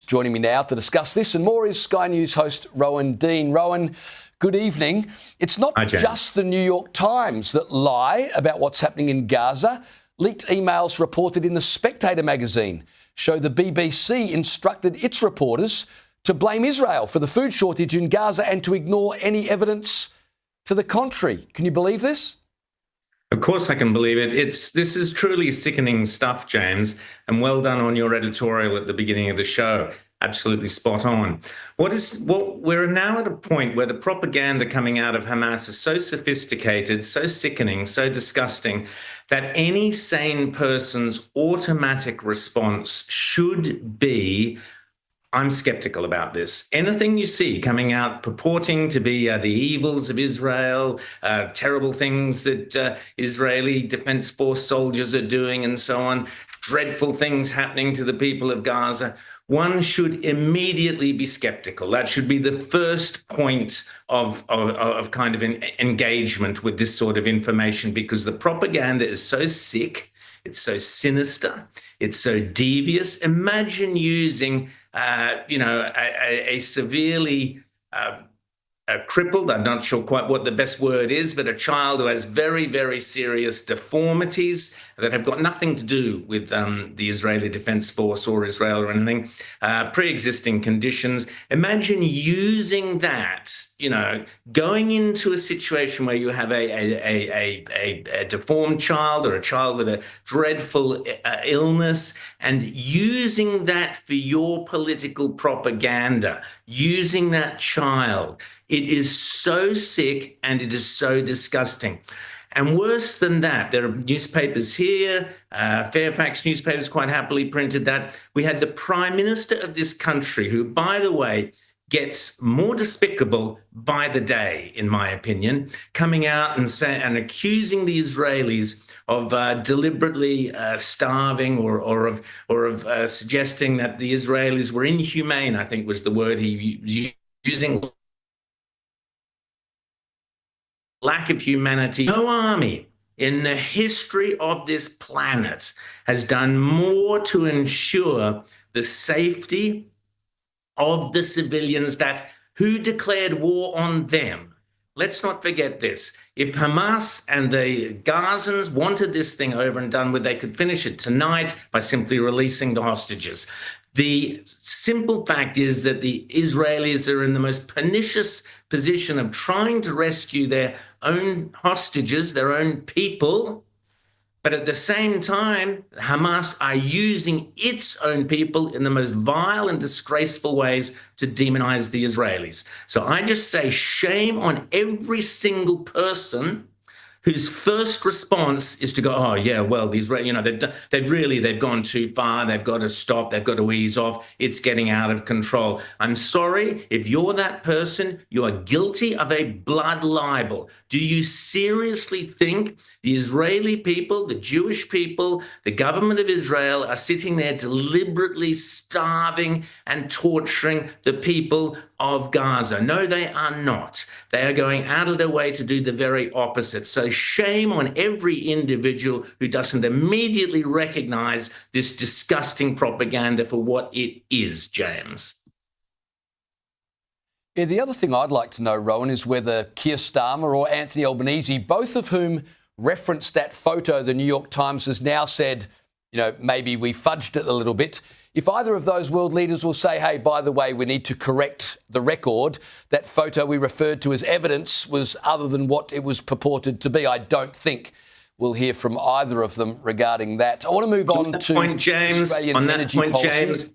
Joining me now to discuss this and more is Sky News host Rowan Dean. Rowan, good evening. It's not just the New York Times that lie about what's happening in Gaza. Leaked emails reported in the Spectator magazine show the BBC instructed its reporters to blame Israel for the food shortage in Gaza and to ignore any evidence to the contrary. Can you believe this? Of course I can believe it. This is truly sickening stuff, James, and well done on your editorial at the beginning of the show. Absolutely spot on. We're now at a point where the propaganda coming out of Hamas is so sophisticated, so sickening, so disgusting, that any sane person's automatic response should be, I'm skeptical about this. Anything you see coming out purporting to be the evils of Israel, terrible things that Israeli Defense Force soldiers are doing and so on, dreadful things happening to the people of Gaza, one should immediately be skeptical. That should be the first point of kind of engagement with this sort of information, because the propaganda is so sick, it's so sinister, it's so devious. Imagine using a severely crippled, I'm not sure quite what the best word is, but a child who has very, very serious deformities that have got nothing to do with the Israeli Defense Force or Israel or anything, pre-existing conditions. Imagine using that, going into a situation where you have a deformed child or a child with a dreadful illness, and using that for your political propaganda, using that child. It is so sick and it is so disgusting. And worse than that, there are newspapers here, Fairfax newspapers quite happily printed that. We had the Prime Minister of this country, who, by the way, gets more despicable by the day, in my opinion, coming out and accusing the Israelis of deliberately starving or of suggesting that the Israelis were inhumane, I think was the word he was using. Lack of humanity. No army in the history of this planet has done more to ensure the safety of the civilians who declared war on them. Let's not forget this. If Hamas and the Gazans wanted this thing over and done with, they could finish it tonight by simply releasing the hostages. The simple fact is that the Israelis are in the most pernicious position of trying to rescue their own hostages, their own people. But at the same time, Hamas are using its own people in the most vile and disgraceful ways to demonize the Israelis. So I just say shame on every single person whose first response is to go, oh, yeah, well, the Israelis, they've gone too far. They've got to stop. They've got to ease off. It's getting out of control. I'm sorry, if you're that person, you are guilty of a blood libel. Do you seriously think the Israeli people, the Jewish people, the government of Israel are sitting there deliberately starving and torturing the people of Gaza? No, they are not. They are going out of their way to do the very opposite. So shame on every individual who doesn't immediately recognize this disgusting propaganda for what it is, James. Yeah, the other thing I'd like to know, Rowan, is whether Keir Starmer or Anthony Albanese, both of whom referenced that photo the New York Times has now said, maybe we fudged it a little bit. If either of those world leaders will say, hey, by the way, we need to correct the record, that photo we referred to as evidence was other than what it was purported to be, I don't think we'll hear from either of them regarding that. I want to move on to Australian energy policy. James,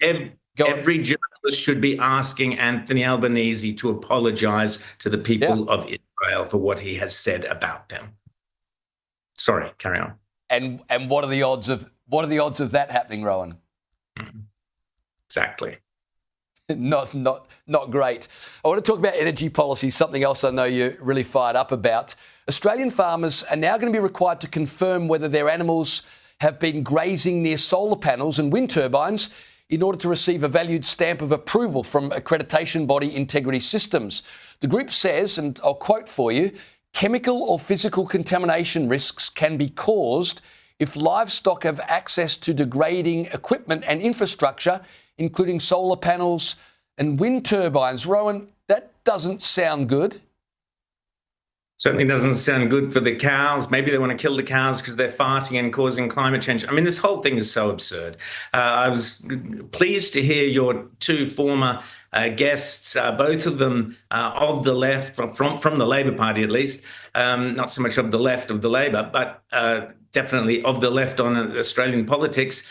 every journalist should be asking Anthony Albanese to apologise to the people of Israel for what he has said about them. Sorry, carry on. And what are the odds of that happening, Rowan? Exactly. Not great. I want to talk about energy policy, something else I know you're really fired up about. Australian farmers are now going to be required to confirm whether their animals have been grazing near solar panels and wind turbines in order to receive a valued stamp of approval from accreditation body Integrity Systems. The group says, and I'll quote for you, chemical or physical contamination risks can be caused if livestock have access to degrading equipment and infrastructure including solar panels and wind turbines. Rowan, that doesn't sound good. Certainly doesn't sound good for the cows. Maybe they want to kill the cows because they're farting and causing climate change. I mean, this whole thing is so absurd. I was pleased to hear your two former guests, both of them of the left, from the Labor Party at least, not so much of the left of the Labor, but definitely of the left on Australian politics,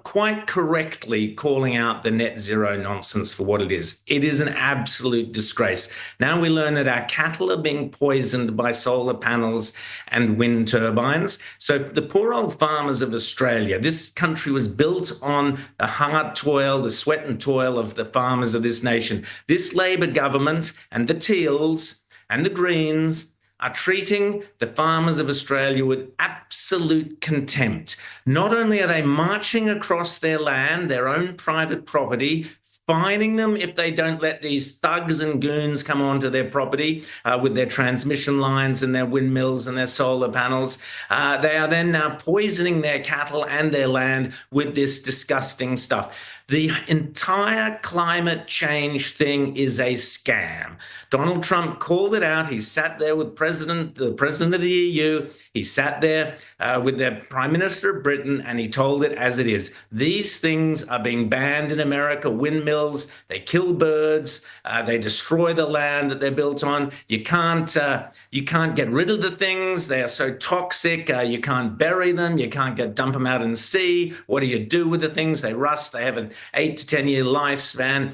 quite correctly calling out the net zero nonsense for what it is. It is an absolute disgrace. Now we learn that our cattle are being poisoned by solar panels and wind turbines. So the poor old farmers of Australia, this country was built on the hard toil, the sweat and toil of the farmers of this nation. This Labor government and the Teals and the Greens are treating the farmers of Australia with absolute contempt. Not only are they marching across their land, their own private property, fining them if they don't let these thugs and goons come onto their property with their transmission lines and their windmills and their solar panels. They are then now poisoning their cattle and their land with this disgusting stuff. The entire climate change thing is a scam. Donald Trump called it out. He sat there with the president of the EU. He sat there with the Prime Minister of Britain, and he told it as it is. These things are being banned in America. Windmills, they kill birds, they destroy the land that they're built on. You can't get rid of the things. They are so toxic. You can't bury them. You can't dump them out in the sea. What do you do with the things? They rust. They have an 8 to 10 year lifespan.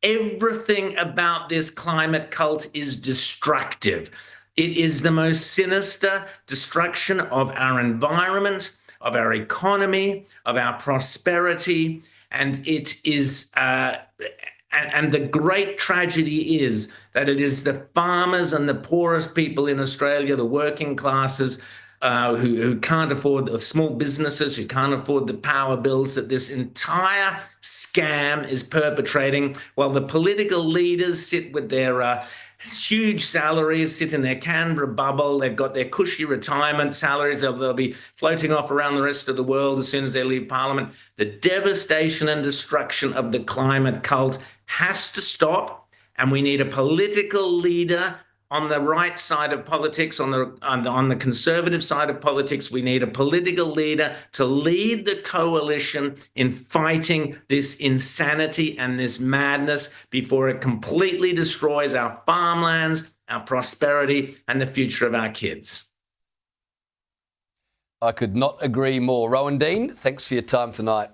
Everything about this climate cult is destructive. It is the most sinister destruction of our environment, of our economy, of our prosperity, and it is. And the great tragedy is that it is the farmers and the poorest people in Australia, the working classes, who can't afford, the small businesses who can't afford the power bills, that this entire scam is perpetrating, while the political leaders sit with their huge salaries, sit in their Canberra bubble. They've got their cushy retirement salaries. They'll be floating off around the rest of the world as soon as they leave Parliament. The devastation and destruction of the climate cult has to stop, and we need a political leader on the right side of politics, on the conservative side of politics. We need a political leader to lead the coalition in fighting this insanity and this madness before it completely destroys our farmlands, our prosperity, and the future of our kids. I could not agree more. Rowan Dean, thanks for your time tonight.